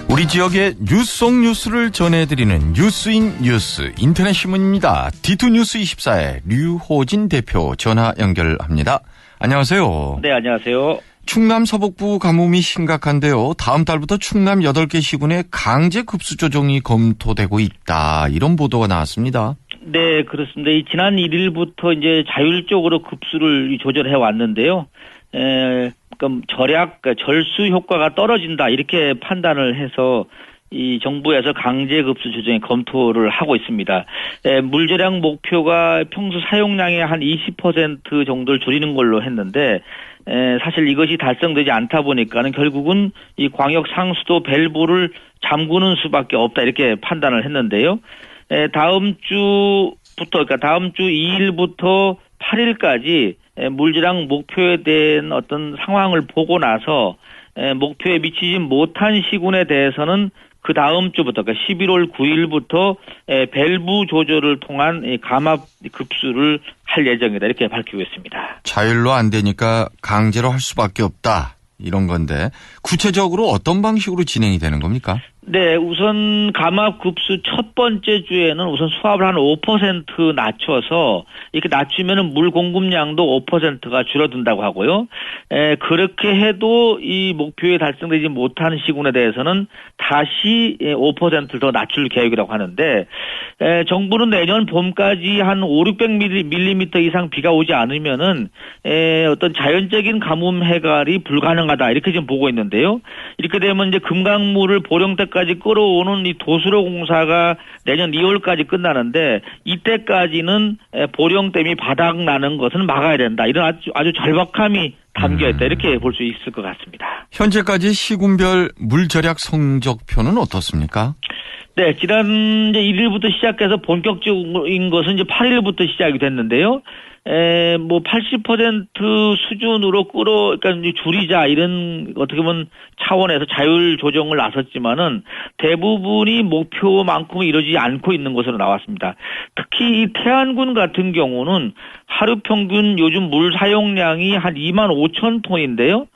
우리 지역의 뉴스 속 뉴스를 전해드리는 뉴스인 뉴스 인터넷 신문입니다. D2뉴스24의 류호진 대표 전화 연결합니다. 안녕하세요. 네, 안녕하세요. 충남 서북부 가뭄이 심각한데요. 다음 달부터 충남 8개 시군에 강제 급수 조정이 검토되고 있다. 이런 보도가 나왔습니다. 네, 그렇습니다. 지난 1일부터 이제 자율적으로 급수를 조절해 왔는데요. 그럼 절수 효과가 떨어진다 이렇게 판단을 해서 이 정부에서 강제 급수 조정에 검토를 하고 있습니다. 물재량 목표가 평소 사용량의 한 20% 정도를 줄이는 걸로 했는데 사실 이것이 달성되지 않다 보니까는 결국은 이 광역 상수도 밸브를 잠그는 수밖에 없다 이렇게 판단을 했는데요. 다음 주 2일부터 8일까지 물재량 목표에 대한 어떤 상황을 보고 나서 목표에 미치지 못한 시군에 대해서는 그 다음 주부터 그러니까 11월 9일부터 밸브 조절을 통한 감압 급수를 할 예정이다 이렇게 밝히고 있습니다. 자율로 안 되니까 강제로 할 수밖에 없다 이런 건데 구체적으로 어떤 방식으로 진행이 되는 겁니까? 네, 우선 감압 급수 첫 번째 주에는 우선 수압을 한 5% 낮춰서 이렇게 낮추면은 물 공급량도 5%가 줄어든다고 하고요. 그렇게 해도 이 목표에 달성되지 못한 시군에 대해서는 다시 5%를 더 낮출 계획이라고 하는데 정부는 내년 봄까지 한 500~600mm 이상 비가 오지 않으면은 어떤 자연적인 가뭄 해갈이 불가능하다 이렇게 지금 보고 있는데요. 이렇게 되면 이제 금강물을 보령대까지 끌어오는 이 도수로 공사가 내년 2월까지 끝나는데 이때까지는 보령댐이 바닥나는 것은 막아야 된다. 이런 아주 절박함이 담겨 있다. 이렇게 볼 수 있을 것 같습니다. 현재까지 시군별 물절약 성적표는 어떻습니까? 네, 지난 이제 1일부터 시작해서 본격적인 것은 이제 8일부터 시작이 됐는데요. 80% 수준으로 그러니까 이제 줄이자 이런 어떻게 보면 차원에서 자율 조정을 나섰지만은 대부분이 목표만큼은 이루어지지 않고 있는 것으로 나왔습니다. 특히 이 태안군 같은 경우는 하루 평균 요즘 물 사용량이 한 25,000톤인데요.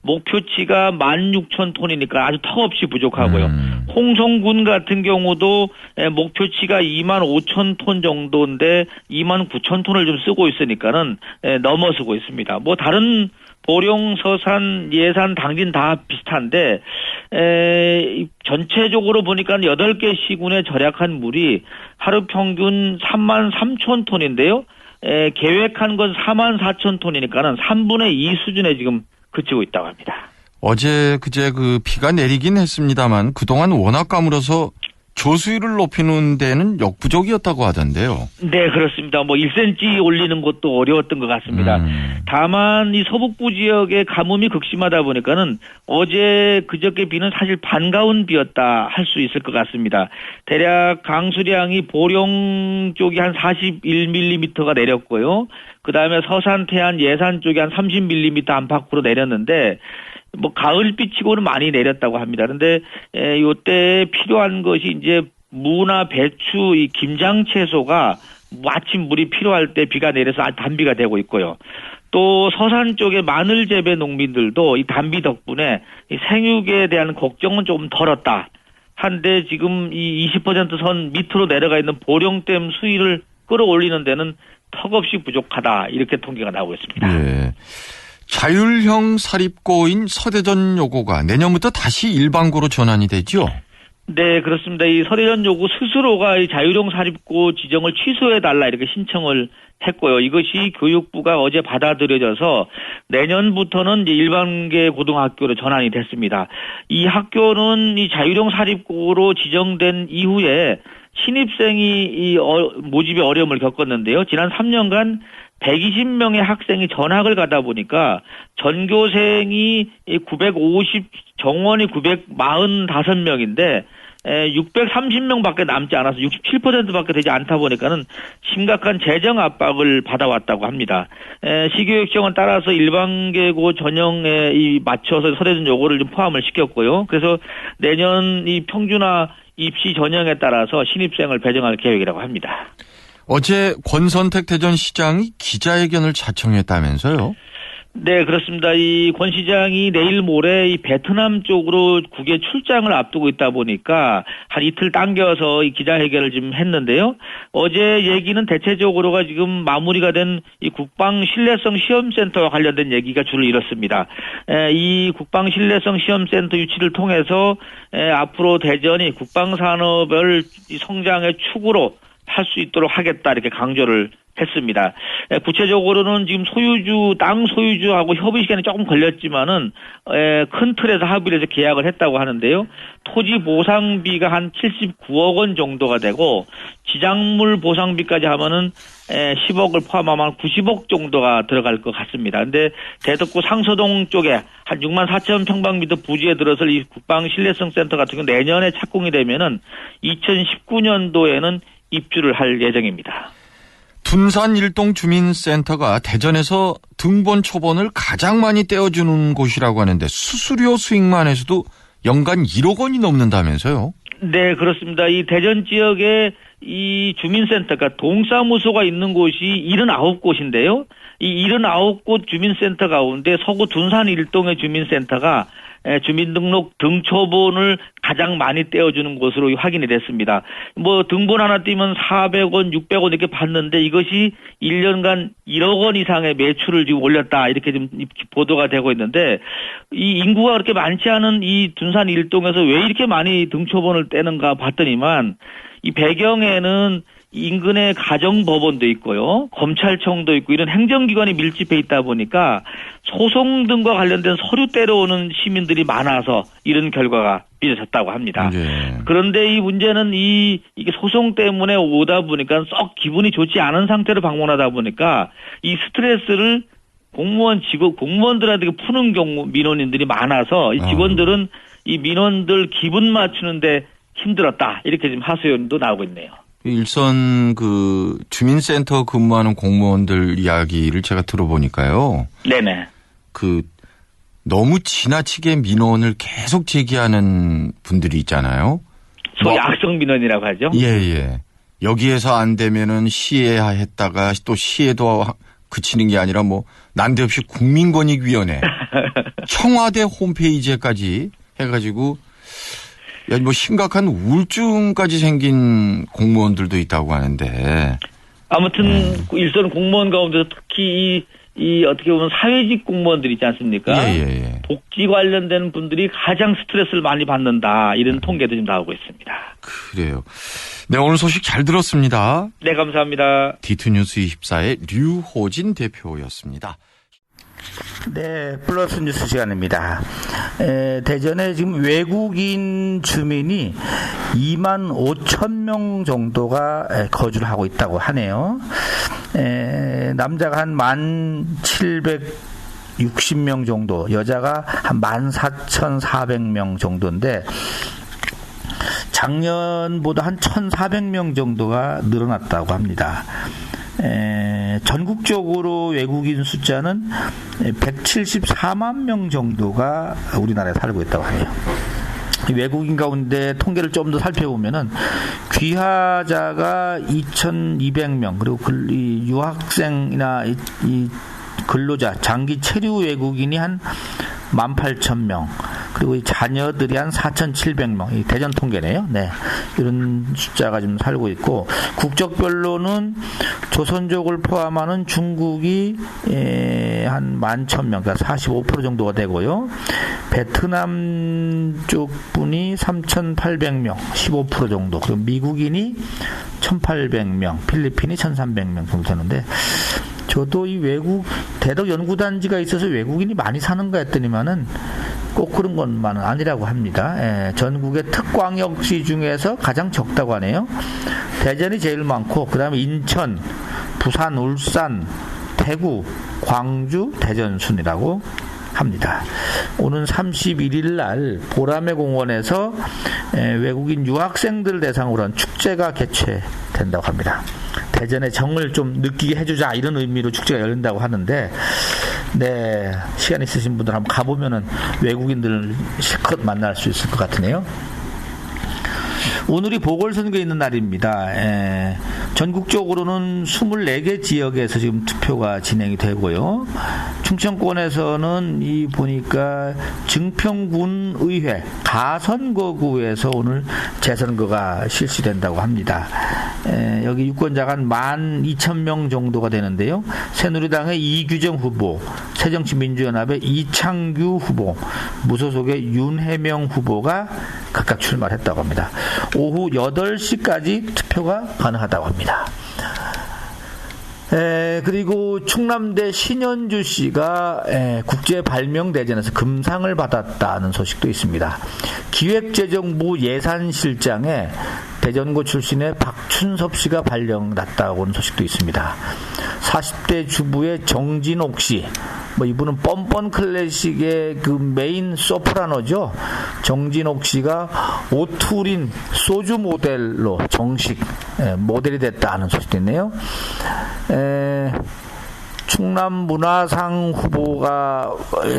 목표치가 16,000톤이니까 아주 턱없이 부족하고요. 홍성군 같은 경우도 목표치가 25,000톤 정도인데 29,000톤을 좀 쓰고 있으니까는 넘어서고 있습니다. 다른 보령, 서산, 예산, 당진 다 비슷한데 전체적으로 보니까 8개 시군에 절약한 물이 하루 평균 33,000톤인데요. 계획한 건 44,000톤이니까는 3분의 2 수준에 지금 그치고 있다고 합니다. 어제 그제 비가 내리긴 했습니다만 그동안 워낙 가물어서 조수위를 높이는 데는 역부족이었다고 하던데요. 네, 그렇습니다. 1cm 올리는 것도 어려웠던 것 같습니다. 다만 이 서북부 지역의 가뭄이 극심하다 보니까는 어제 그저께 비는 사실 반가운 비였다 할 수 있을 것 같습니다. 대략 강수량이 보령 쪽이 한 41mm가 내렸고요. 그 다음에 서산, 태안, 예산 쪽이 한 30mm 안팎으로 내렸는데 가을비치고는 많이 내렸다고 합니다. 그런데 요때 필요한 것이 이제 무나 배추, 이 김장 채소가 마침 물이 필요할 때 비가 내려서 단비가 되고 있고요. 또 서산 쪽의 마늘 재배 농민들도 이 단비 덕분에 이 생육에 대한 걱정은 좀 덜었다. 한데 지금 이 20% 선 밑으로 내려가 있는 보령댐 수위를 끌어올리는 데는 턱없이 부족하다. 이렇게 통계가 나오고 있습니다. 예. 자율형 사립고인 서대전 요고가 내년부터 다시 일반고로 전환이 되죠? 네, 그렇습니다. 이 서대전 요고 스스로가 이 자율형 사립고 지정을 취소해달라 이렇게 신청을 했고요. 이것이 교육부가 어제 받아들여져서 내년부터는 이제 일반계 고등학교로 전환이 됐습니다. 이 학교는 이 자율형 사립고로 지정된 이후에 신입생이 모집에 어려움을 겪었는데요. 지난 3년간 120명의 학생이 전학을 가다 보니까 전교생이 950, 정원이 945명인데 630명밖에 남지 않아서 67%밖에 되지 않다 보니까는 심각한 재정 압박을 받아왔다고 합니다. 시교육청은 따라서 일반계고 전형에 맞춰서 서대전 요고를 좀 포함을 시켰고요. 그래서 내년 이 평준화 입시 전형에 따라서 신입생을 배정할 계획이라고 합니다. 어제 권선택 대전시장이 기자회견을 자청했다면서요? 네, 그렇습니다. 이 권 시장이 내일 모레 이 베트남 쪽으로 국외 출장을 앞두고 있다 보니까 한 이틀 당겨서 이 기자회견을 좀 했는데요. 어제 얘기는 대체적으로가 지금 마무리가 된 이 국방 신뢰성 시험센터와 관련된 얘기가 줄을 이뤘습니다. 이 국방 신뢰성 시험센터 유치를 통해서 앞으로 대전이 국방 산업을 성장의 축으로 할 수 있도록 하겠다 이렇게 강조를 했습니다. 구체적으로는 지금 땅 소유주하고 협의 시간이 조금 걸렸지만은 큰 틀에서 합의를 해서 계약을 했다고 하는데요. 토지 보상비가 한 79억 원 정도가 되고 지작물 보상비까지 하면은 10억을 포함하면 90억 정도가 들어갈 것 같습니다. 근데 대덕구 상서동 쪽에 한 6만 4천 평방미터 부지에 들어설 이 국방 신뢰성 센터 같은 경우 내년에 착공이 되면은 2019년도에는 입주를 할 예정입니다. 둔산 일동 주민센터가 대전에서 등본 초본을 가장 많이 떼어주는 곳이라고 하는데 수수료 수익만 해서도 연간 1억 원이 넘는다면서요? 네, 그렇습니다. 이 대전 지역에 이 주민센터가 동사무소가 있는 곳이 79곳인데요. 이 79곳 주민센터 가운데 서구 둔산 일동의 주민센터가 주민등록 등초본을 가장 많이 떼어주는 곳으로 확인이 됐습니다. 뭐 등본 하나 띄면 400원, 600원 이렇게 받는데 이것이 1년간 1억 원 이상의 매출을 지금 올렸다 이렇게 좀 보도가 되고 있는데 이 인구가 그렇게 많지 않은 이 둔산 일동에서 왜 이렇게 많이 등초본을 떼는가 봤더니만 이 배경에는 인근에 가정법원도 있고요. 검찰청도 있고 이런 행정기관이 밀집해 있다 보니까 소송 등과 관련된 서류 떼러오는 시민들이 많아서 이런 결과가 빚어졌다고 합니다. 네. 그런데 이 문제는 이게 소송 때문에 오다 보니까 썩 기분이 좋지 않은 상태로 방문하다 보니까 이 스트레스를 공무원들한테 푸는 경우 민원인들이 많아서 이 직원들은 이 민원들 기분 맞추는데 힘들었다. 이렇게 지금 하소연도 나오고 있네요. 일선 그 주민센터 근무하는 공무원들 이야기를 제가 들어보니까요. 네네. 너무 지나치게 민원을 계속 제기하는 분들이 있잖아요. 소위 악성 민원이라고 하죠. 예. 여기에서 안 되면은 시해했다가 또 시해도 그치는 게 아니라 뭐 난데없이 국민권익위원회, 청와대 홈페이지에까지 해가지고 뭐 심각한 우울증까지 생긴 공무원들도 있다고 하는데. 아무튼 일선 공무원 가운데서 특히 이 어떻게 보면 사회직 공무원들 있지 않습니까? 예. 복지 관련된 분들이 가장 스트레스를 많이 받는다. 이런 통계도 좀 나오고 있습니다. 그래요. 네, 오늘 소식 잘 들었습니다. 네, 감사합니다. D2뉴스 24의 류호진 대표였습니다. 네, 플러스 뉴스 시간입니다. 대전에 지금 외국인 주민이 2만 5천 명 정도가 거주를 하고 있다고 하네요. 남자가 한 1,760명 정도, 여자가 한 14,400명 정도인데 작년보다 한 1,400명 정도가 늘어났다고 합니다. 전국적으로 외국인 숫자는 174만 명 정도가 우리나라에 살고 있다고 하네요. 외국인 가운데 통계를 좀 더 살펴보면은 귀화자가 2,200명, 그리고 유학생이나 이 근로자, 장기 체류 외국인이 한 18,000명, 그리고 이 자녀들이 한 4,700명, 이 대전 통계네요. 네. 이런 숫자가 지금 살고 있고, 국적별로는 조선족을 포함하는 중국이 한 11,000명, 그러니까 45% 정도가 되고요. 베트남 쪽 분이 3,800명, 15% 정도, 그리고 미국인이 1,800명, 필리핀이 1,300명 정도 되는데, 저도 이 대덕 연구단지가 있어서 외국인이 많이 사는가 했더니만은 꼭 그런 것만은 아니라고 합니다. 전국의 특광역시 중에서 가장 적다고 하네요. 대전이 제일 많고, 그 다음에 인천, 부산, 울산, 대구, 광주, 대전 순이라고 합니다. 오는 31일 날 보라매 공원에서 외국인 유학생들 대상으로 한 축제가 개최된다고 합니다. 대전의 정을 좀 느끼게 해주자, 이런 의미로 축제가 열린다고 하는데, 네, 시간 있으신 분들 한번 가보면은 외국인들 실컷 만날 수 있을 것 같으네요. 오늘이 보궐선거 있는 날입니다. 전국적으로는 24개 지역에서 지금 투표가 진행이 되고요. 충청권에서는 이 보니까 증평군 의회 가선거구에서 오늘 재선거가 실시된다고 합니다. 여기 유권자가 한 12,000명 정도가 되는데요. 새누리당의 이규정 후보, 새정치민주연합의 이창규 후보, 무소속의 윤혜명 후보가 각각 출마를 했다고 합니다. 오후 8시까지 투표가 가능하다고 합니다. 그리고 충남대 신현주 씨가 국제발명대전에서 금상을 받았다는 소식도 있습니다. 기획재정부 예산실장에 대전고 출신의 박춘섭 씨가 발령났다고 하는 소식도 있습니다. 40대 주부의 정진옥 씨, 이분은 뻔뻔 클래식의 그 메인 소프라노죠. 정진옥 씨가 오투린 소주 모델로 정식 모델이 됐다는 소식도 있네요. 충남 문화상 후보가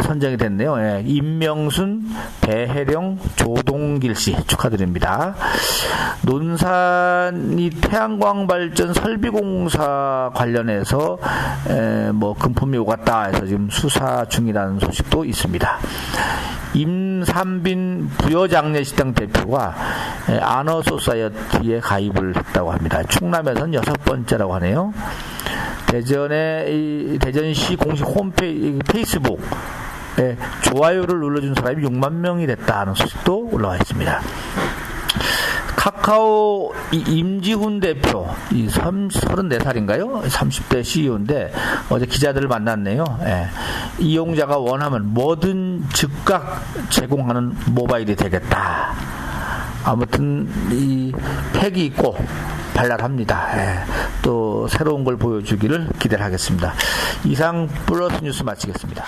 선정이 됐네요. 임명순, 배혜령, 조동길 씨 축하드립니다. 논산이 태양광 발전 설비공사 관련해서 금품이 오갔다 해서 지금 수사 중이라는 소식도 있습니다. 임삼빈 부여장례식당 대표가 아너소사이어티에 가입을 했다고 합니다. 충남에서는 6번째라고 하네요. 대전시 공식 홈페이지 페이스북에 좋아요를 눌러준 사람이 6만 명이 됐다는 소식도 올라와 있습니다. 카카오 임지훈 대표, 34살인가요? 30대 CEO인데 어제 기자들을 만났네요. 이용자가 원하면 뭐든 즉각 제공하는 모바일이 되겠다. 아무튼 이 팩이 있고 발랄합니다. 또 새로운 걸 보여주기를 기대를 하겠습니다. 이상 플러스 뉴스 마치겠습니다.